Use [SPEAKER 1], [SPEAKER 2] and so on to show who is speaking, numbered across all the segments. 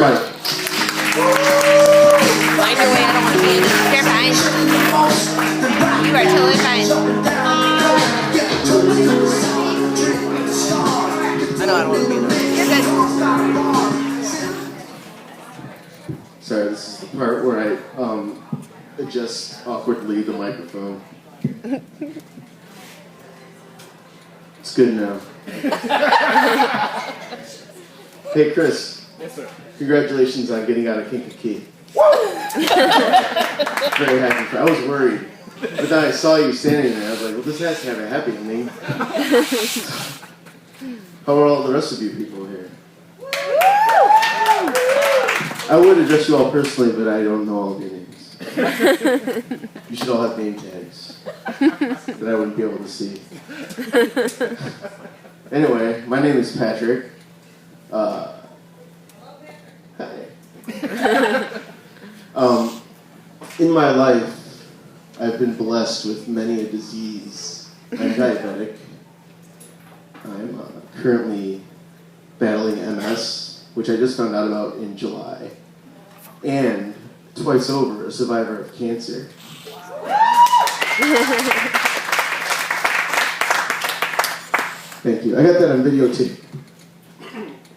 [SPEAKER 1] everybody.
[SPEAKER 2] Find your way, I don't want to be in it. You're fine. You are totally fine.
[SPEAKER 3] I know I don't want to be there.
[SPEAKER 2] You're good.
[SPEAKER 1] Sorry, this is the part where I adjust awkwardly the microphone. It's good now. Hey, Chris.
[SPEAKER 3] Yes, sir.
[SPEAKER 1] Congratulations on getting out of Kankakee. Very happy for. I was worried, but then I saw you standing there. I was like, "Well, this has to have a happy ending." How are all the rest of you people here? I would address you all personally, but I don't know all of your names. You should all have name tags that I wouldn't be able to see. Anyway, my name is Patrick. Hi. In my life, I've been blessed with many a disease. I'm diabetic. I'm currently battling MS, which I just found out about in July, and twice over a survivor of cancer. Thank you. I got that on videotape.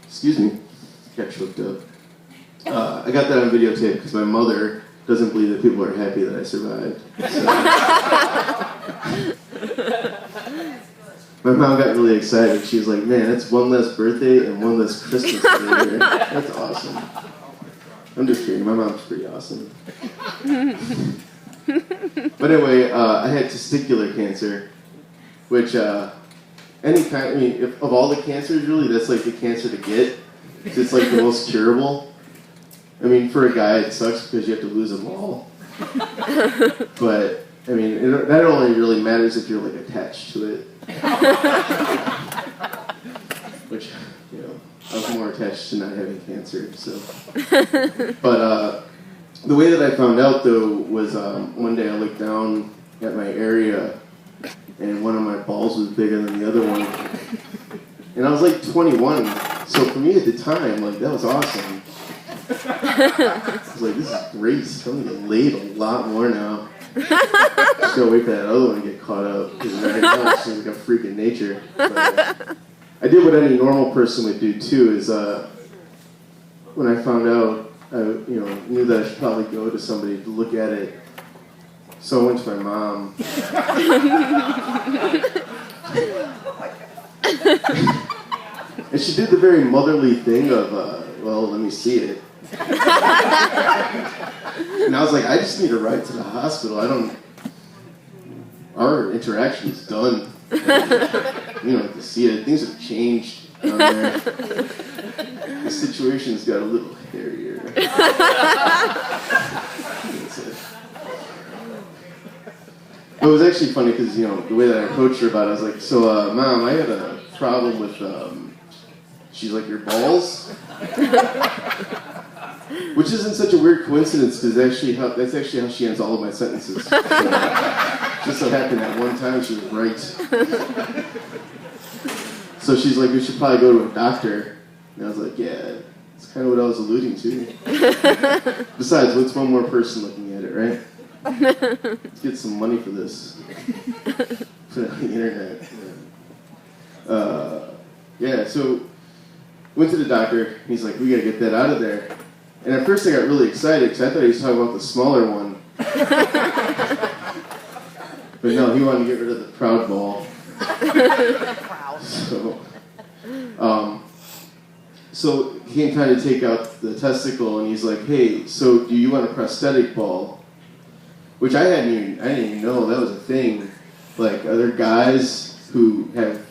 [SPEAKER 1] Excuse me. Got choked up. I got that on videotape because my mother doesn't believe that people are happy that I survived. So. My mom got really excited. She was like, "Man, that's one less birthday and one less Christmas for the year. That's awesome." I'm just kidding. My mom's pretty awesome. But anyway, I had testicular cancer, which any kind. I mean, of all the cancers, really, that's like the cancer to get. 'Cause it's like the most curable. I mean, for a guy, it sucks because you have to lose them all. But I mean, that only really matters if you're like attached to it. Which, you know, I was more attached to not having cancer. So, but the way that I found out though was one day I looked down at my area, and one of my balls was bigger than the other one. And I was like 21, so for me at the time, like, that was awesome. I was like, this is great, I'm gonna get laid a lot more now. Just gotta wait for that other one to get caught up, because right now it's just like a freak in nature. But, I did what any normal person would do too, is when I found out, I knew that I should probably go to somebody to look at it. So I went to my mom. And she did the very motherly thing of, well, let me see it. And I was like, I just need a ride to the hospital. Our interaction is done. We don't have to see it. Things have changed down there. The situation's got a little hairier. That's it. It was actually funny because, the way that I approached her about it, I was like, so, Mom, I had a problem with, she's like, your balls? Which isn't such a weird coincidence because that's actually how she ends all of my sentences. So, just so happened that one time she was right. So she's like, we should probably go to a doctor. And I was like, yeah, that's kind of what I was alluding to. Besides, what's one more person looking at it, right? Let's get some money for this. Put it on the internet. Yeah, so went to the doctor. He's like, we gotta get that out of there. And at first I got really excited because I thought he was talking about the smaller one. But no, he wanted to get rid of the proud ball. So he came time to take out the testicle, and he's like, hey, so do you want a prosthetic ball? Which I didn't even know that was a thing. Like, are there guys who have,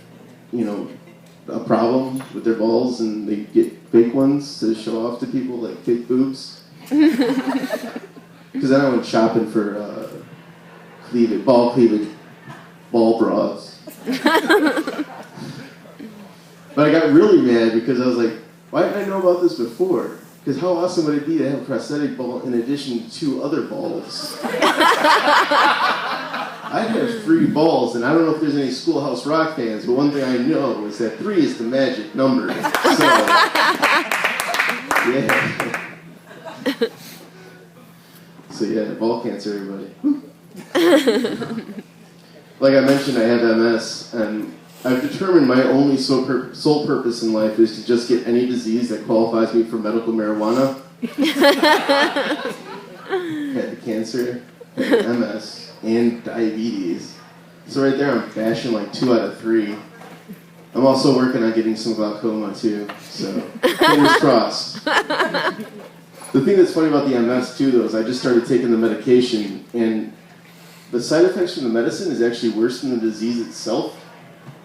[SPEAKER 1] a problem with their balls and they get fake ones to show off to people, like fake boobs? Because then I went shopping for ball bras. But I got really mad because I was like, why didn't I know about this before? Because how awesome would it be to have a prosthetic ball in addition to other balls? I'd have 3 balls, and I don't know if there's any Schoolhouse Rock fans, but one thing I know is that 3 is the magic number. So, Yeah. So yeah, ball cancer, everybody. Like I mentioned, I have MS, and I've determined my only sole purpose in life is to just get any disease that qualifies me for medical marijuana. Had the cancer, had MS, and diabetes. So right there, I'm bashing like 2 out of 3. I'm also working on getting some glaucoma too, so fingers crossed. The thing that's funny about the MS too, though, is I just started taking the medication, and the side effects from the medicine is actually worse than the disease itself.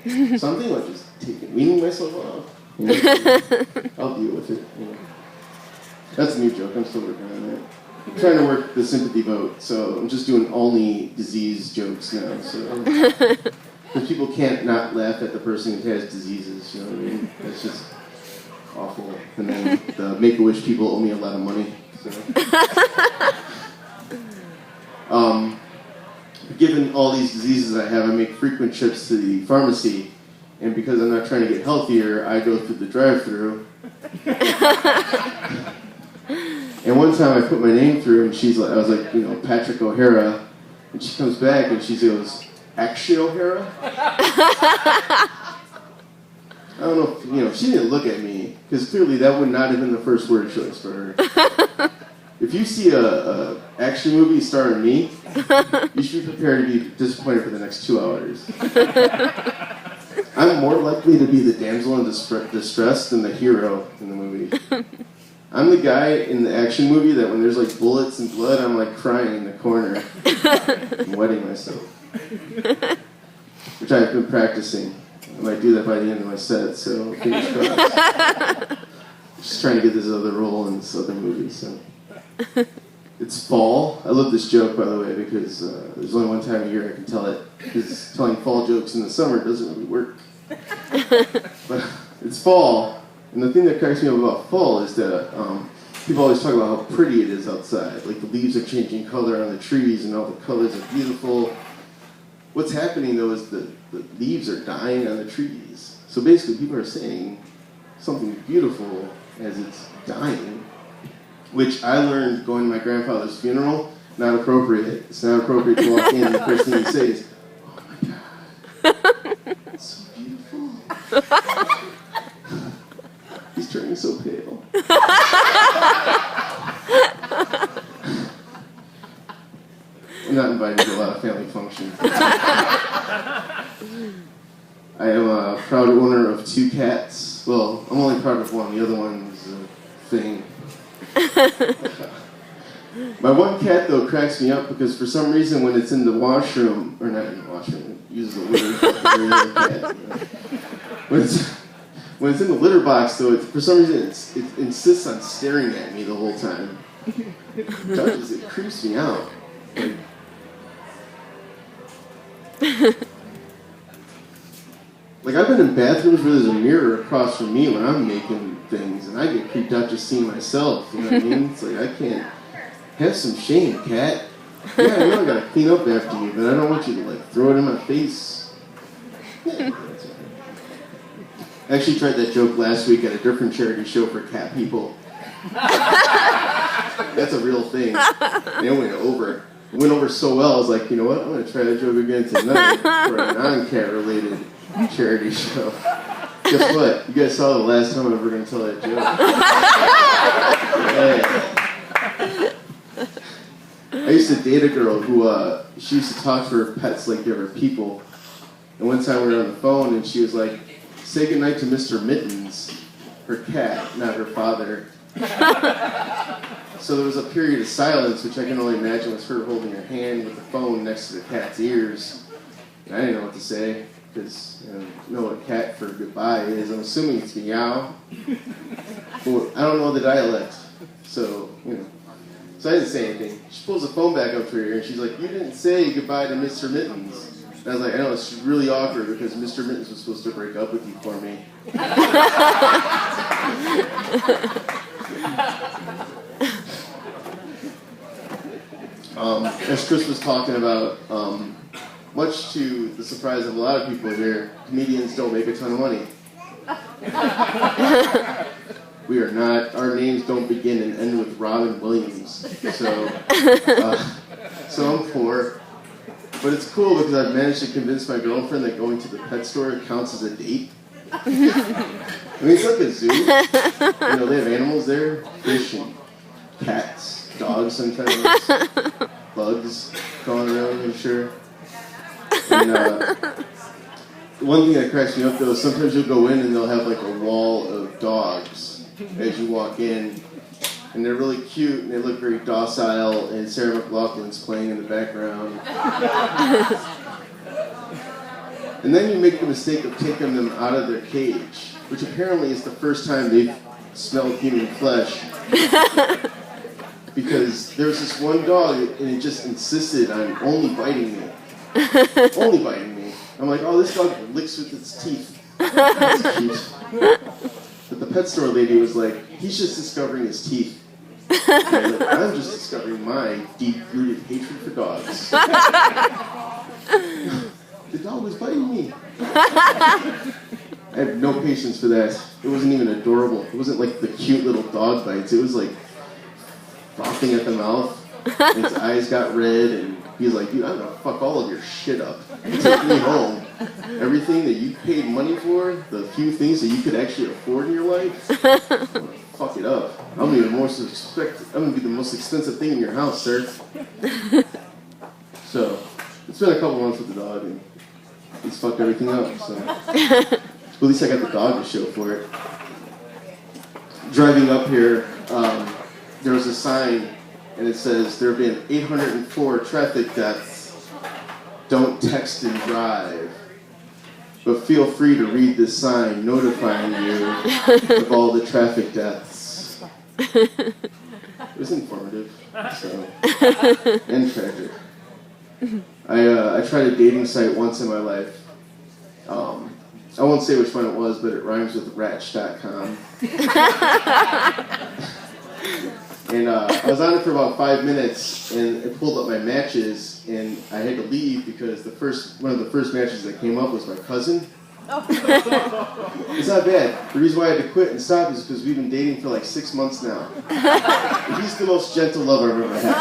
[SPEAKER 1] So I'm thinking about just weaning myself off. You know, I'll deal with it. You know. That's a new joke. I'm still working on it. I'm trying to work the sympathy vote, so I'm just doing only disease jokes now. So because people can't not laugh at the person who has diseases, you know what I mean? That's just awful. And then the Make-A-Wish people owe me a lot of money. So. Given all these diseases I have, I make frequent trips to the pharmacy, and because I'm not trying to get healthier, I go through the drive-thru. And one time I put my name through, and I was like, Patrick O'Hara, and she comes back and she goes, "Actually, O'Hara?" I don't know if, she didn't look at me, because clearly that would not have been the first word choice for her. If you see a action movie starring me, you should be prepared to be disappointed for the next 2 hours. I'm more likely to be the damsel in distress than the hero in the movie. I'm the guy in the action movie that when there's like bullets and blood, I'm like crying in the corner. I'm wetting myself. Which I've been practicing. I might do that by the end of my set, so fingers crossed. Just trying to get this other role in this other movie, so. It's fall. I love this joke, by the way, because there's only one time a year I can tell it. Because telling fall jokes in the summer doesn't really work. But it's fall, and the thing that cracks me up about fall is that people always talk about how pretty it is outside. Like the leaves are changing color on the trees, and all the colors are beautiful. What's happening, though, is the leaves are dying on the trees. So basically, people are saying something beautiful as it's dying. Which I learned going to my grandfather's funeral, not appropriate. It's not appropriate to walk in and the first thing he says, "Oh my God, it's so beautiful." He's turning so pale. I'm not invited to a lot of family functions. I am a proud owner of 2 cats. Well, I'm only proud of one. The other one is a thing. My one cat, though, cracks me up because for some reason when it's in the washroom, or not in the washroom, it uses the litter cat. When it's in the litter box, though, for some reason it insists on staring at me the whole time. It creeps me out. Like I've been in bathrooms where there's a mirror across from me when I'm making things, and I get creeped out just seeing myself. You know what I mean? It's like I can't have some shame, cat. Yeah, I know I gotta clean up after you, but I don't want you to like throw it in my face. Yeah, that's okay. I actually tried that joke last week at a different charity show for cat people. That's a real thing. And it went over. It went over so well. I was like, you know what? I'm gonna try that joke again tonight for a non-cat related charity show. Guess what? You guys saw the last time I'm ever going to tell that joke. Yeah. I used to date a girl who, she used to talk to her pets like they were people. And one time we were on the phone and she was like, "Say goodnight to Mr. Mittens," her cat, not her father. So there was a period of silence, which I can only imagine was her holding her hand with the phone next to the cat's ears. And I didn't know what to say. Because I don't know what a cat for goodbye is. I'm assuming it's meow. Well, I don't know the dialect. So, So I didn't say anything. She pulls the phone back up to her ear and she's like, "You didn't say goodbye to Mr. Mittens." And I was like, "I know, it's really awkward because Mr. Mittens was supposed to break up with you for me." As Chris was talking about, much to the surprise of a lot of people here, comedians don't make a ton of money. We are not. Our names don't begin and end with Robin Williams. So I'm poor. But it's cool because I've managed to convince my girlfriend that going to the pet store counts as a date. I mean, it's like a zoo. You know, they have animals there, fish and cats, dogs sometimes, bugs crawling around, I'm sure. And one thing that cracks me up though is sometimes you'll go in and they'll have like a wall of dogs as you walk in. And they're really cute and they look very docile, and Sarah McLachlan's playing in the background. And then you make the mistake of taking them out of their cage, which apparently is the first time they've smelled human flesh. Because there was this one dog and it just insisted on only biting me. Only biting me. I'm like, oh, this dog licks with its teeth. That's cute. But the pet store lady was like, he's just discovering his teeth. And I'm just discovering my deep-rooted hatred for dogs. The dog was biting me. I have no patience for that. It wasn't even adorable. It wasn't like the cute little dog bites. It was like frothing at the mouth. And his eyes got red, and he was like, dude, I'm gonna fuck all of your shit up. Take me home. Everything that you paid money for, the few things that you could actually afford in your life, fuck it up. I'm gonna be the most expensive thing in your house, sir. So, it's been a couple months with the dog, and he's fucked everything up, so. At least I got the dog to show for it. Driving up here, there was a sign, and it says, there have been 804 traffic deaths. Don't text and drive. But feel free to read this sign notifying you of all the traffic deaths. It was informative, so, and tragic. I tried a dating site once in my life. I won't say which one it was, but it rhymes with ratch.com. And I was on it for about 5 minutes, and it pulled up my matches, and I had to leave because one of the first matches that came up was my cousin. It's not bad. The reason why I had to quit and stop is because we've been dating for like 6 months now. He's the most gentle lover I've ever had.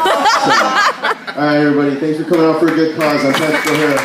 [SPEAKER 1] So, all right, everybody, thanks for coming out for a good cause. I'm Patrick O'Hara.